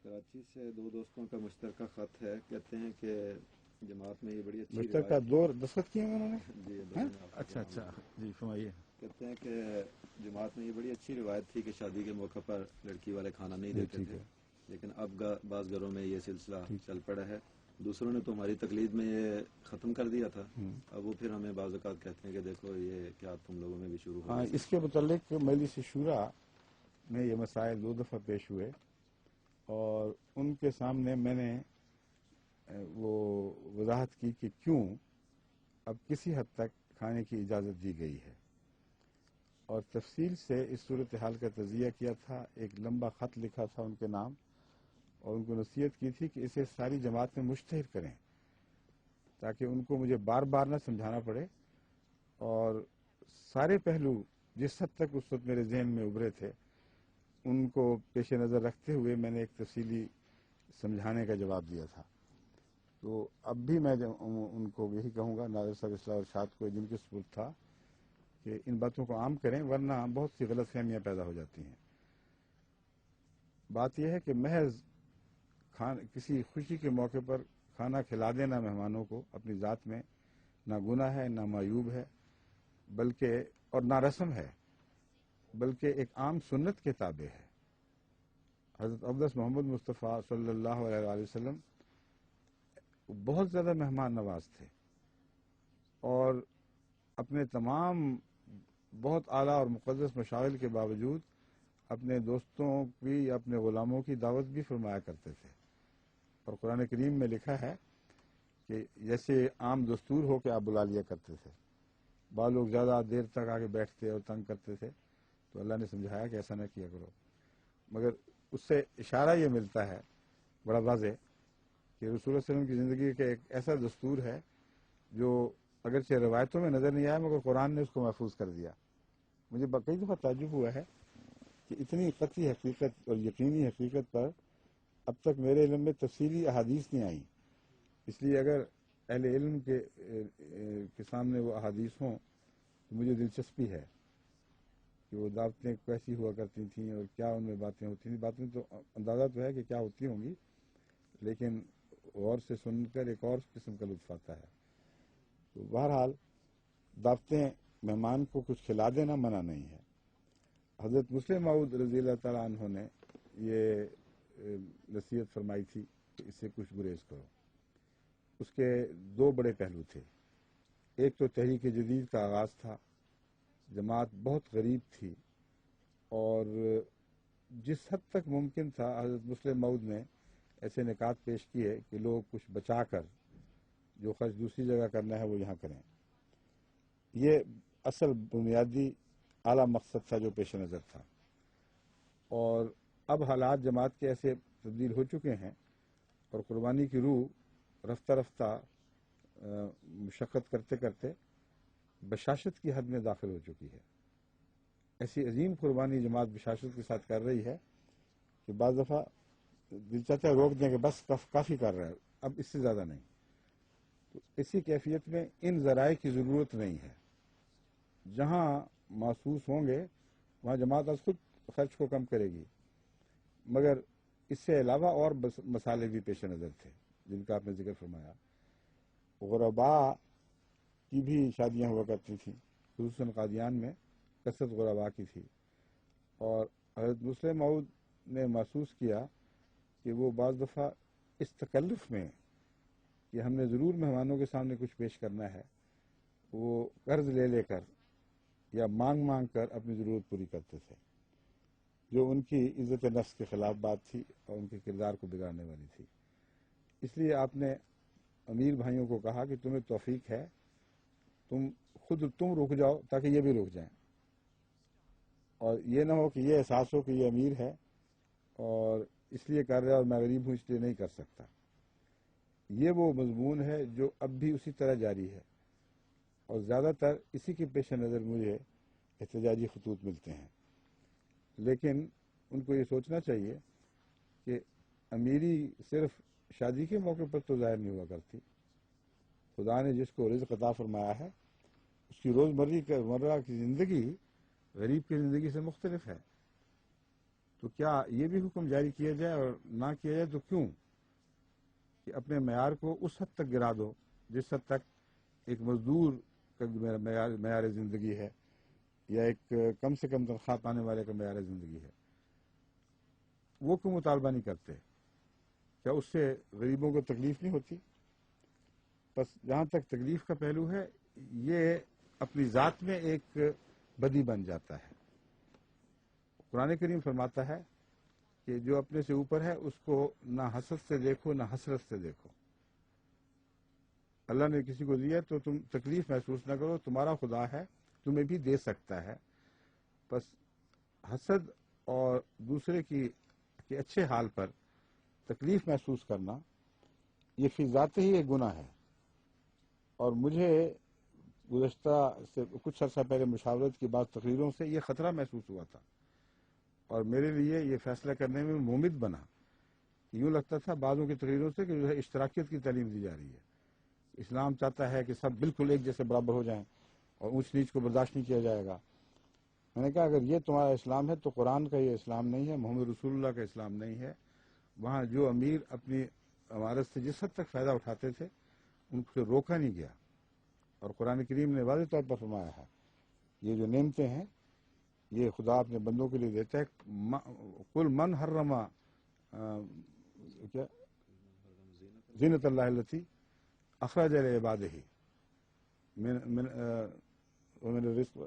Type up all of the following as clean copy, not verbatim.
کراچی سے دو دوستوں کا مشترکہ خط ہے. کہتے ہیں کہ جماعت میں یہ بڑی اچھی مشترکہ روایت. دو دستخط کیے ہیں انہوں نے؟ جی ہیں؟ دونوں نے آپ کے اچھا نام اچھا، لکھے. جی فرمائیے. کہتے ہیں کہ جماعت میں یہ بڑی اچھی روایت تھی کہ شادی کے موقع پر لڑکی والے کھانا نہیں جی دیتے ٹھیک تھے، ہے، لیکن اب بعض گھروں میں یہ سلسلہ ٹھیک. چل پڑا ہے. دوسروں نے تو ہماری تقلید میں یہ ختم کر دیا تھا، اب وہ پھر ہمیں بعض اوقات کہتے ہیں کہ دیکھو یہ کیا تم لوگوں میں بھی شروع ہو ہاں، گئی. اس کے متعلق مجلس شورا میں یہ مسائل 2 دفعہ پیش ہوئے اور ان کے سامنے میں نے وہ وضاحت کی کہ کیوں اب کسی حد تک کھانے کی اجازت دی گئی ہے، اور تفصیل سے اس صورتحال کا تجزیہ کیا تھا. ایک لمبا خط لکھا تھا ان کے نام، اور ان کو نصیحت کی تھی کہ اسے ساری جماعت میں مشتہر کریں تاکہ ان کو مجھے بار بار نہ سمجھانا پڑے، اور سارے پہلو جس حد تک اس وقت میرے ذہن میں ابھرے تھے ان کو پیش نظر رکھتے ہوئے میں نے ایک تفصیلی سمجھانے کا جواب دیا تھا. تو اب بھی میں ان کو یہی کہوں گا، ناظر صاحب اصلاح ارشاد کو جن کے سپرد تھا، کہ ان باتوں کو عام کریں ورنہ بہت سی غلط فہمیاں پیدا ہو جاتی ہیں. بات یہ ہے کہ محض کسی خوشی کے موقع پر کھانا کھلا دینا مہمانوں کو اپنی ذات میں نہ گناہ ہے، نہ معیوب ہے، بلکہ اور نہ رسم ہے، بلکہ ایک عام سنت کے تابع ہے. حضرت اقدس محمد مصطفیٰ صلی اللہ علیہ وآلہ وسلم بہت زیادہ مہمان نواز تھے، اور اپنے تمام بہت اعلیٰ اور مقدس مشاغل کے باوجود اپنے دوستوں کی یا اپنے غلاموں کی دعوت بھی فرمایا کرتے تھے. اور قرآن کریم میں لکھا ہے کہ جیسے عام دستور ہو کہ آپ بلا لیا کرتے تھے. بعض لوگ زیادہ دیر تک آگے بیٹھتے اور تنگ کرتے تھے، تو اللہ نے سمجھایا کہ ایسا نہ کیا کرو. مگر اس سے اشارہ یہ ملتا ہے بڑا واضح کہ رسول اللہ علیہ وسلم کی زندگی کا ایک ایسا دستور ہے جو اگرچہ روایتوں میں نظر نہیں آیا مگر قرآن نے اس کو محفوظ کر دیا. مجھے کئی دفعہ تعجب ہوا ہے کہ اتنی قطعی حقیقت اور یقینی حقیقت پر اب تک میرے علم میں تفصیلی احادیث نہیں آئیں. اس لیے اگر اہل علم کے سامنے وہ احادیث ہوں تو مجھے دلچسپی ہے کہ وہ دعوتیں کیسی ہوا کرتی تھیں اور کیا ان میں باتیں ہوتی تھیں. باتیں تو اندازہ تو ہے کہ کیا ہوتی ہوں گی، لیکن غور سے سن کر ایک اور قسم کا لطف آتا ہے. تو بہرحال دعوتیں مہمان کو کچھ کھلا دینا منع نہیں ہے. حضرت مسلم موعود رضی اللہ تعالیٰ عنہ نے یہ نصیحت فرمائی تھی کہ اس سے کچھ گریز کرو. اس کے 2 بڑے پہلو تھے. ایک تو تحریک جدید کا آغاز تھا، جماعت بہت غریب تھی، اور جس حد تک ممکن تھا حضرت مسلم موعود نے ایسے نکات پیش کیے کہ لوگ کچھ بچا کر جو خرچ دوسری جگہ کرنا ہے وہ یہاں کریں. یہ اصل بنیادی اعلیٰ مقصد تھا جو پیش نظر تھا. اور اب حالات جماعت کے ایسے تبدیل ہو چکے ہیں اور قربانی کی روح رفتہ رفتہ مشقت کرتے کرتے بشاشت کی حد میں داخل ہو چکی ہے. ایسی عظیم قربانی جماعت بشاشت کے ساتھ کر رہی ہے کہ بعض دفعہ دل چاہتا ہے روک دیں کہ بس کافی کر رہا ہے، اب اس سے زیادہ نہیں. تو اسی کیفیت میں ان ذرائع کی ضرورت نہیں ہے. جہاں محسوس ہوں گے وہاں جماعت از خود خرچ کو کم کرے گی، مگر اس سے علاوہ اور مسائل بھی پیش نظر تھے جن کا آپ نے ذکر فرمایا. غرباء کی بھی شادیاں ہوا کرتی تھیں، خصوصاً قادیان میں کثرت غرباء کی تھی، اور حضرت مسلم موعود نے محسوس کیا کہ وہ بعض دفعہ اس تکلف میں کہ ہم نے ضرور مہمانوں کے سامنے کچھ پیش کرنا ہے، وہ قرض لے لے کر یا مانگ مانگ کر اپنی ضرورت پوری کرتے تھے، جو ان کی عزت نفس کے خلاف بات تھی اور ان کے کردار کو بگاڑنے والی تھی. اس لیے آپ نے امیر بھائیوں کو کہا کہ تمہیں توفیق ہے، تم رک جاؤ تاکہ یہ بھی رک جائیں، اور یہ نہ ہو کہ یہ احساس ہو کہ یہ امیر ہے اور اس لیے کر رہا ہے اور میں غریب ہوں اس لیے نہیں کر سکتا. یہ وہ مضمون ہے جو اب بھی اسی طرح جاری ہے، اور زیادہ تر اسی کے پیش نظر مجھے احتجاجی خطوط ملتے ہیں. لیکن ان کو یہ سوچنا چاہیے کہ امیری صرف شادی کے موقع پر تو ظاہر نہیں ہوا کرتی. خدا نے جس کو رزق عطا فرمایا ہے اس کی روزمرہ کی زندگی غریب کی زندگی سے مختلف ہے. تو کیا یہ بھی حکم جاری کیا جائے، اور نہ کیا جائے تو کیوں؟ کہ اپنے معیار کو اس حد تک گرا دو جس حد تک ایک مزدور کا معیار زندگی ہے، یا ایک کم سے کم تنخواہ پانے والے کا معیار زندگی ہے، وہ کیوں مطالبہ نہیں کرتے؟ کیا اس سے غریبوں کو تکلیف نہیں ہوتی؟ بس جہاں تک تکلیف کا پہلو ہے، یہ اپنی ذات میں ایک بدی بن جاتا ہے۔ قرآن کریم فرماتا ہے کہ جو اپنے سے اوپر ہے اس کو نہ حسد سے دیکھو نہ حسرت سے دیکھو۔ اللہ نے کسی کو دیا تو تم تکلیف محسوس نہ کرو، تمہارا خدا ہے، تمہیں بھی دے سکتا ہے۔ بس حسد اور دوسرے کے اچھے حال پر تکلیف محسوس کرنا، یہ فی ذات ہی ایک گناہ ہے۔ اور مجھے گزشتہ سے کچھ عرصہ پہلے مشاورت کی بعض تقریروں سے یہ خطرہ محسوس ہوا تھا، اور میرے لیے یہ فیصلہ کرنے میں مومد بنا۔ یوں لگتا تھا بعضوں کی تقریروں سے کہ جو ہے اشتراکیت کی تعلیم دی جا رہی ہے، اسلام چاہتا ہے کہ سب بالکل ایک جیسے برابر ہو جائیں اور اونچ نیچ کو برداشت نہیں کیا جائے گا۔ میں نے کہا اگر یہ تمہارا اسلام ہے تو قرآن کا یہ اسلام نہیں ہے، محمد رسول اللہ کا اسلام نہیں ہے۔ وہاں جو امیر اپنی عمارت سے جس حد تک فائدہ اٹھاتے تھے ان سے روکا نہیں گیا، اور قرآن کریم نے واضح طور پر فرمایا ہے یہ جو نعمتیں ہیں یہ خدا اپنے بندوں کے لیے دیتا ہے۔ قل من حرم کیا زینت اللہ التی اخرج لعبادہ من الرزق،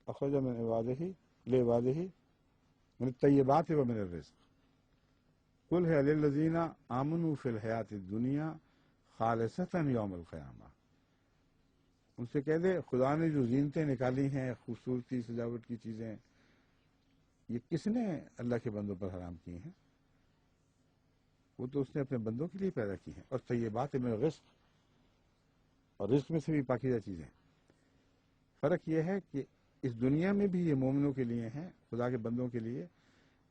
اخرج من عبادہ لعبادہ من الطیبات ومن الرزق، قل ہے للذین آمنوا فی الحیات الدنیا خالصۃ یوم القیامہ۔ ان سے کہہ دے خدا نے جو زینتیں نکالی ہیں، خوبصورتی سجاوٹ کی چیزیں، یہ کس نے اللہ کے بندوں پر حرام کی ہیں؟ وہ تو اس نے اپنے بندوں کے لیے پیدا کی ہیں، اور طیبات من الرزق، اور رزق میں سے بھی پاکیزہ چیزیں۔ فرق یہ ہے کہ اس دنیا میں بھی یہ مومنوں کے لیے ہیں، خدا کے بندوں کے لیے،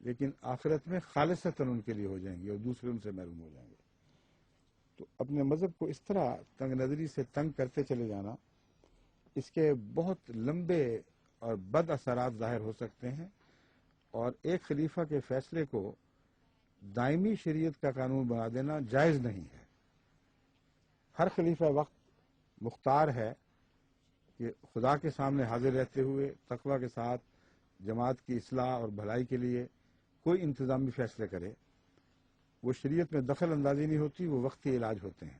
لیکن آخرت میں خالصتاً ان کے لیے ہو جائیں گے اور دوسرے ان سے محروم ہو جائیں گے۔ تو اپنے مذہب کو اس طرح تنگ نظری سے تنگ کرتے چلے جانا، اس کے بہت لمبے اور بد اثرات ظاہر ہو سکتے ہیں، اور ایک خلیفہ کے فیصلے کو دائمی شریعت کا قانون بنا دینا جائز نہیں ہے۔ ہر خلیفہ وقت مختار ہے کہ خدا کے سامنے حاضر رہتے ہوئے تقوی کے ساتھ جماعت کی اصلاح اور بھلائی کے لیے کوئی انتظامی فیصلے کرے۔ وہ شریعت میں دخل اندازی نہیں ہوتی، وہ وقتی علاج ہوتے ہیں۔